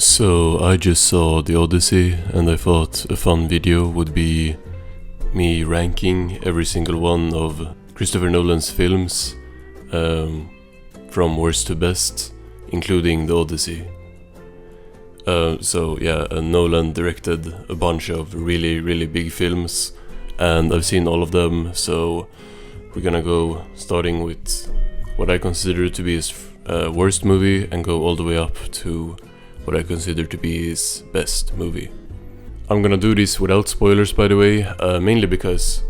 So I just saw The Odyssey and I thought a fun video would be me ranking every single one of Christopher Nolan's films from worst to best, including The Odyssey. Nolan directed a bunch of really big films and I've seen all of them, so we're gonna go starting with what I consider to be his worst movie and go all the way up to what I consider to be his best movie. I'm gonna do this without spoilers, by the way, mainly because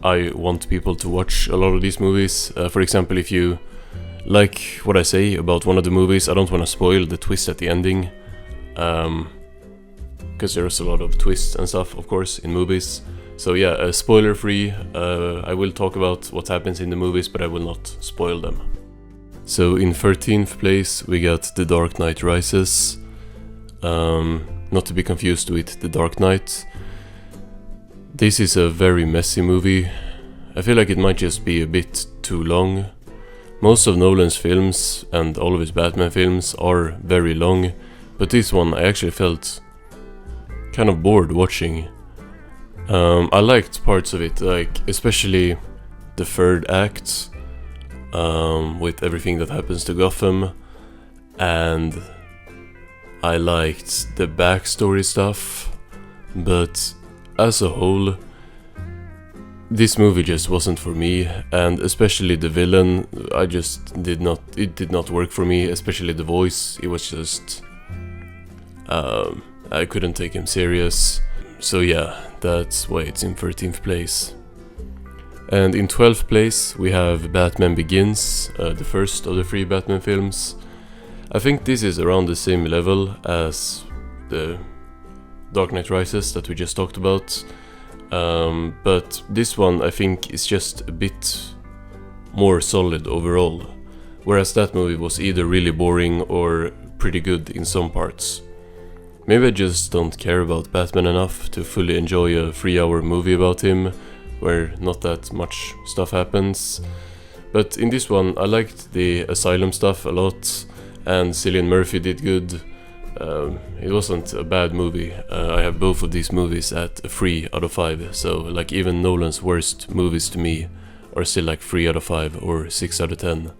I want people to watch a lot of these movies. For example, if you like what I say about one of the movies, I don't want to spoil the twist at the ending, because there's a lot of twists and stuff, of course, in movies. So yeah, spoiler free, I will talk about what happens in the movies, but I will not spoil them. So in 13th place we got The Dark Knight Rises, not to be confused with The Dark Knight. This is a very messy movie. I feel like it might just be a bit too long. Most of Nolan's films and all of his Batman films are very long, but this one I actually felt kind of bored watching. I liked parts of it, like especially the third act, with everything that happens to Gotham, and I liked the backstory stuff, but as a whole, this movie just wasn't for me, and especially the villain, it did not work for me, especially the voice. It was just, I couldn't take him serious, so yeah, that's why it's in 13th place. And in 12th place we have Batman Begins, the first of the three Batman films. I think this is around the same level as the Dark Knight Rises that we just talked about, but this one I think is just a bit more solid overall, whereas that movie was either really boring or pretty good in some parts. Maybe I just don't care about Batman enough to fully enjoy a 3-hour movie about him, where not that much stuff happens. But in this one I liked the asylum stuff a lot, and Cillian Murphy did good. It wasn't a bad movie. I have both of these movies at a 3 out of 5, so like even Nolan's worst movies to me are still like 3 out of 5 or 6 out of 10.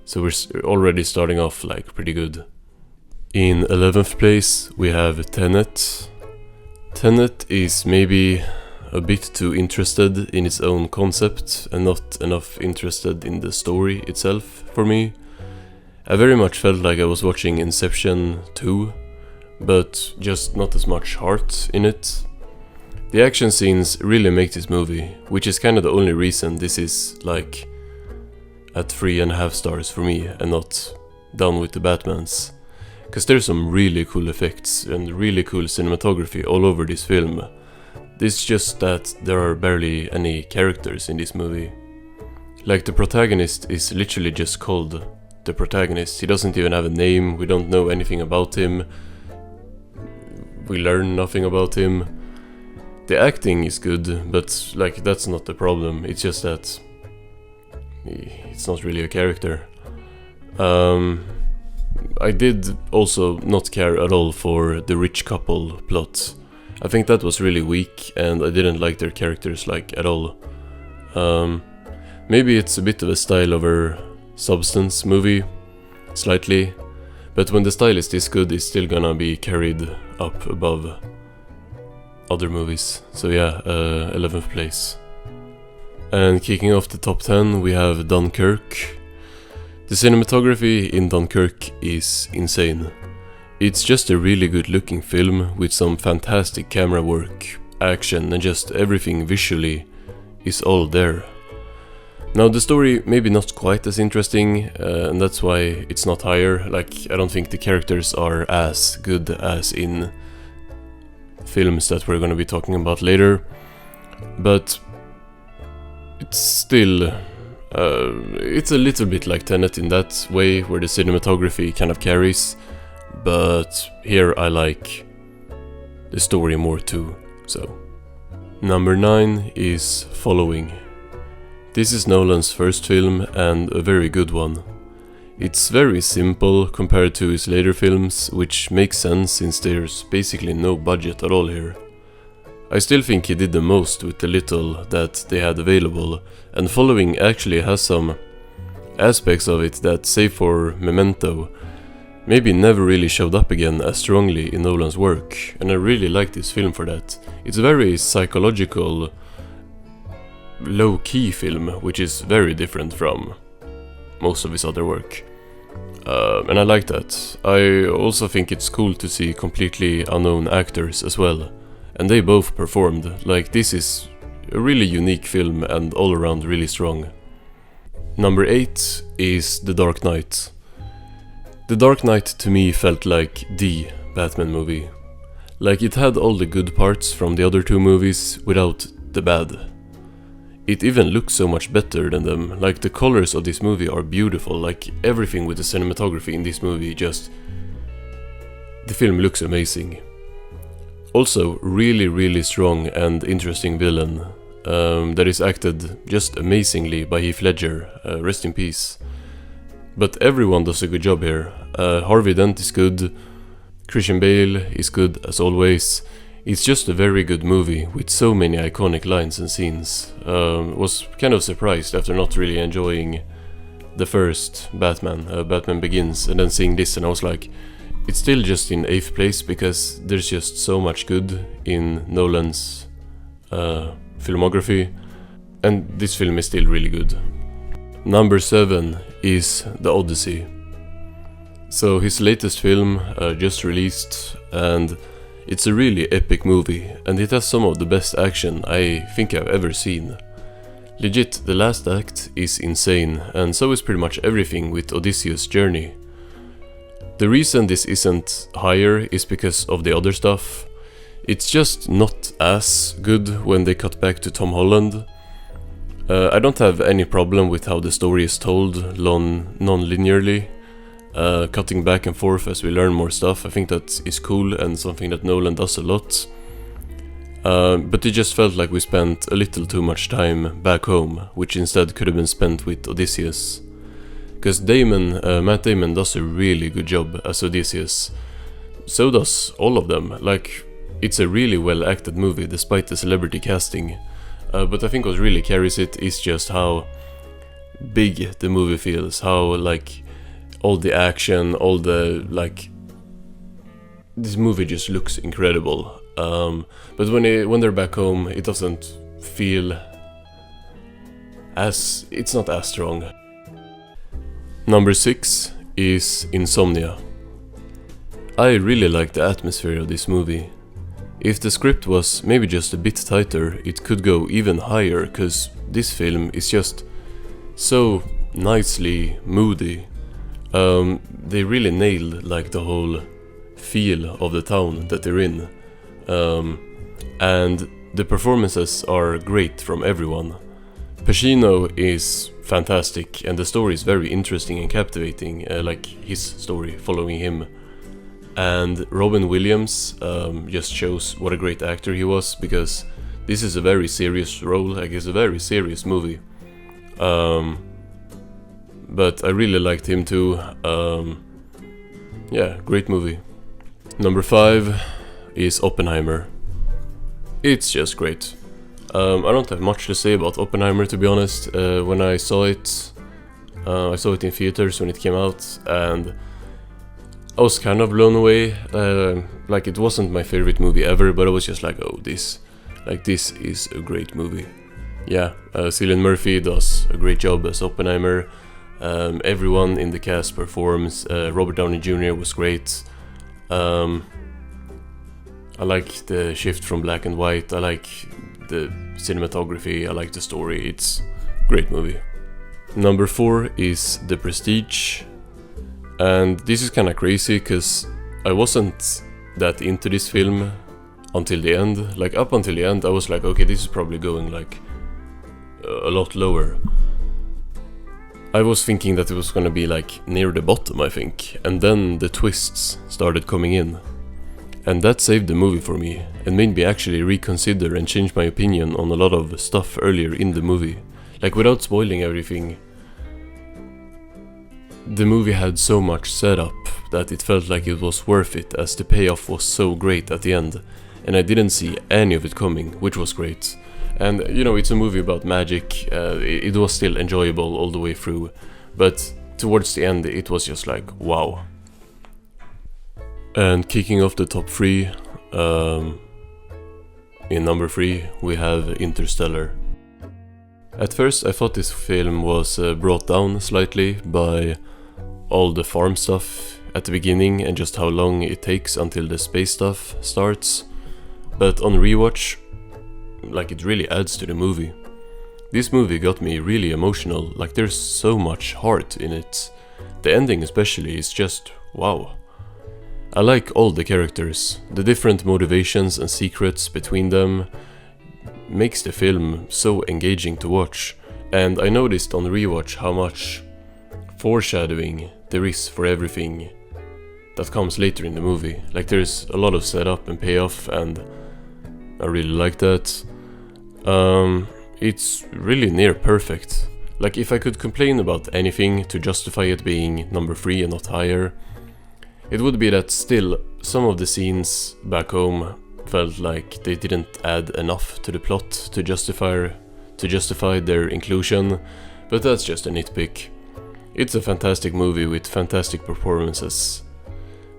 So we're already starting off like pretty good. In 11th place we have Tenet. Tenet is maybe a bit too interested in its own concept and not enough interested in the story itself for me. I very much felt like I was watching Inception 2, but just not as much heart in it. The action scenes really make this movie, which is kind of the only reason this is like at 3.5 stars for me and not down with the Batmans. Cause there's some really cool effects and really cool cinematography all over this film. It's just that there are barely any characters in this movie. Like the protagonist is literally just called the protagonist. He doesn't even have a name, we don't know anything about him, we learn nothing about him. The acting is good, but like that's not the problem, it's just that it's not really a character. I did also not care at all for the rich couple plot. I think that was really weak and I didn't like their characters like at all. Maybe it's a bit of a style over substance movie, slightly, but when the style is this good it's still gonna be carried up above other movies. So yeah, 11th place. And kicking off the top 10 we have Dunkirk. The cinematography in Dunkirk is insane. It's just a really good looking film with some fantastic camera work, action and just everything visually is all there. Now the story maybe not quite as interesting, and that's why it's not higher. Like I don't think the characters are as good as in films that we're gonna be talking about later, but it's still it's a little bit like Tenet in that way, where the cinematography kind of carries, but here I like the story more too. So number 9 is Following. This is Nolan's first film and a very good one. It's very simple compared to his later films, which makes sense since there's basically no budget at all here. I still think he did the most with the little that they had available, and Following actually has some aspects of it that, save for Memento, maybe never really showed up again as strongly in Nolan's work, and I really like this film for that. It's a very psychological, low-key film, which is very different from most of his other work. And I like that. I also think it's cool to see completely unknown actors as well, and they both performed. Like, this is a really unique film and all around really strong. Number 8 is The Dark Knight. The Dark Knight to me felt like the Batman movie. Like, it had all the good parts from the other two movies without the bad. It even looks so much better than them. Like, the colors of this movie are beautiful. Like, everything with the cinematography in this movie just... the film looks amazing. Also, really strong and interesting villain that is acted just amazingly by Heath Ledger, rest in peace. But everyone does a good job here. Harvey Dent is good, Christian Bale is good as always. It's just a very good movie with so many iconic lines and scenes. Was kind of surprised after not really enjoying the first Batman, Batman Begins, and then seeing this, and I was like, it's still just in 8th place because there's just so much good in Nolan's filmography, and this film is still really good. Number 7 is The Odyssey. So his latest film just released, and it's a really epic movie, and it has some of the best action I think I've ever seen. Legit, the last act is insane, and so is pretty much everything with Odysseus' journey. The reason this isn't higher is because of the other stuff. It's just not as good when they cut back to Tom Holland. I don't have any problem with how the story is told non-linearly, cutting back and forth as we learn more stuff. I think that is cool and something that Nolan does a lot. But it just felt like we spent a little too much time back home, which instead could have been spent with Odysseus. Because Matt Damon does a really good job as Odysseus. So does all of them. Like, it's a really well acted movie despite the celebrity casting. But I think what really carries it is just how big the movie feels, how like all the action, all the like, this movie just looks incredible. But when they're back home, it doesn't feel as, it's not as strong. Number 6 is Insomnia. I really like the atmosphere of this movie. If the script was maybe just a bit tighter, it could go even higher, cause this film is just so nicely moody. They really nailed like the whole feel of the town that they're in. And the performances are great from everyone. Pacino is fantastic, and the story is very interesting and captivating, like his story following him. And Robin Williams just shows what a great actor he was, because this is a very serious role, like it's a very serious movie. But I really liked him too. Yeah, great movie. Number 5 is Oppenheimer. It's just great. I don't have much to say about Oppenheimer, to be honest. When I saw it in theaters when it came out, and I was kind of blown away. Like, it wasn't my favorite movie ever, but I was just like, oh, this is a great movie. Yeah, Cillian Murphy does a great job as Oppenheimer. Everyone in the cast performs. Robert Downey Jr. was great. I like the shift from black and white. I like the cinematography. I like the story. It's a great movie. Number 4 is The Prestige. And this is kind of crazy because I wasn't that into this film until the end. Like, up until the end I was like, okay, this is probably going like a lot lower. I was thinking that it was gonna be like near the bottom, I think, and then the twists started coming in. And that saved the movie for me, and made me actually reconsider and change my opinion on a lot of stuff earlier in the movie. Like, without spoiling everything, the movie had so much setup that it felt like it was worth it, as the payoff was so great at the end, and I didn't see any of it coming, which was great. And you know, it's a movie about magic, it was still enjoyable all the way through, but towards the end it was just like, wow. And kicking off the top 3, in number 3 we have Interstellar. At first I thought this film was brought down slightly by all the farm stuff at the beginning and just how long it takes until the space stuff starts, but on rewatch, like, it really adds to the movie. This movie got me really emotional, like there's so much heart in it. The ending especially is just wow. I like all the characters, the different motivations and secrets between them makes the film so engaging to watch, and I noticed on rewatch how much foreshadowing there is for everything that comes later in the movie. Like, there's a lot of setup and payoff, and I really like that. It's really near perfect. Like, if I could complain about anything to justify it being number 3 and not higher, it would be that still some of the scenes back home felt like they didn't add enough to the plot to justify their inclusion, but that's just a nitpick. It's a fantastic movie with fantastic performances.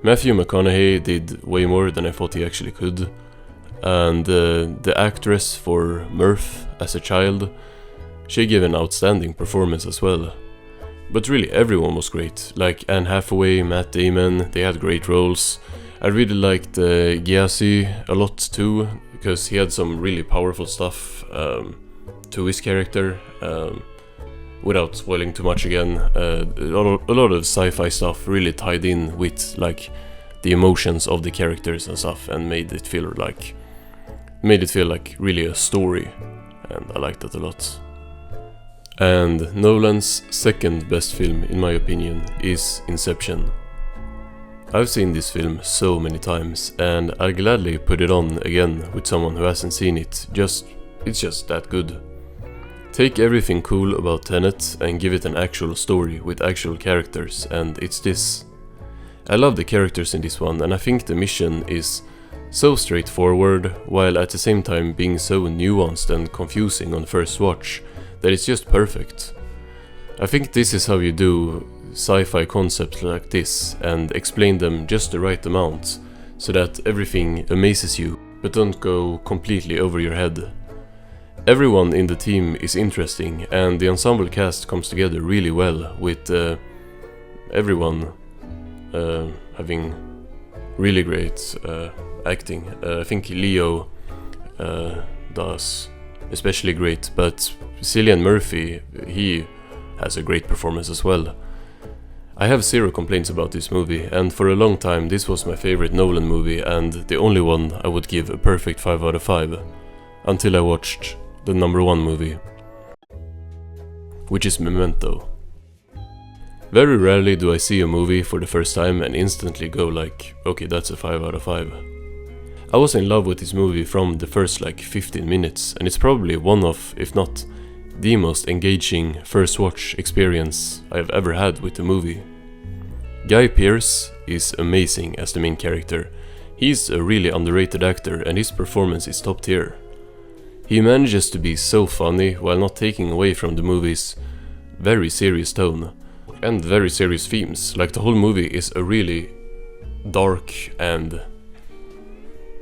Matthew McConaughey did way more than I thought he actually could, and the actress for Murph as a child, she gave an outstanding performance as well. But really everyone was great, like Anne Hathaway, Matt Damon, they had great roles. I really liked Gyasi a lot too, because he had some really powerful stuff to his character. Without spoiling too much again, a lot of sci-fi stuff really tied in with like the emotions of the characters and stuff, and made it feel like really a story, and I liked that a lot. And Nolan's second best film, in my opinion, is Inception. I've seen this film so many times, and I'll gladly put it on again with someone who hasn't seen it. It's just that good. Take everything cool about Tenet and give it an actual story with actual characters, and it's this. I love the characters in this one, and I think the mission is so straightforward, while at the same time being so nuanced and confusing on first watch, that it's just perfect. I think this is how you do sci-fi concepts like this, and explain them just the right amount, so that everything amazes you, but don't go completely over your head. Everyone in the team is interesting, and the ensemble cast comes together really well, with everyone having really great acting. I think Leo does especially great, but Cillian Murphy, he has a great performance as well. I have zero complaints about this movie, and for a long time this was my favorite Nolan movie, and the only one I would give a perfect 5 out of 5, until I watched the number 1 movie, which is Memento. Very rarely do I see a movie for the first time and instantly go like, okay, that's a 5 out of 5. I was in love with this movie from the first like 15 minutes, and it's probably one of, if not the most engaging first watch experience I've ever had with a movie. Guy Pearce is amazing as the main character. He's a really underrated actor, and his performance is top tier. He manages to be so funny while not taking away from the movie's very serious tone and very serious themes. Like, the whole movie is a really dark and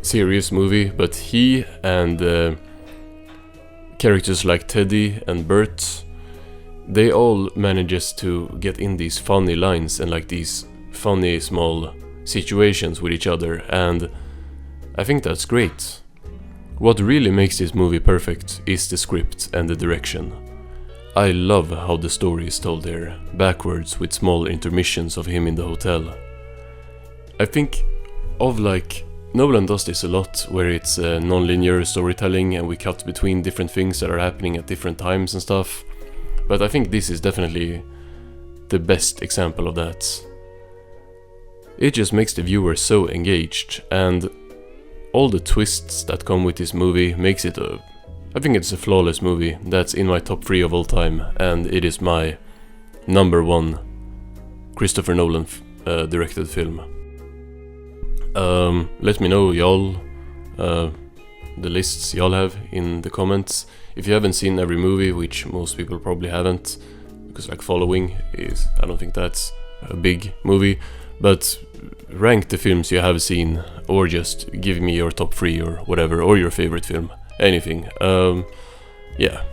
serious movie, but he and characters like Teddy and Bert, they all manages to get in these funny lines and like these funny small situations with each other, and I think that's great. What really makes this movie perfect is the script and the direction. I love how the story is told here, backwards with small intermissions of him in the hotel. I think of like, Nolan does this a lot, where it's non-linear storytelling and we cut between different things that are happening at different times and stuff, but I think this is definitely the best example of that. It just makes the viewer so engaged, and all the twists that come with this movie makes it I think it's a flawless movie that's in my top 3 of all time, and it is my number 1 Christopher Nolan directed film. Let me know, y'all, the lists y'all have in the comments. If you haven't seen every movie, which most people probably haven't, because like Following is, I don't think that's a big movie, but rank the films you have seen, or just give me your top 3 or whatever, or your favorite film, anything. Yeah.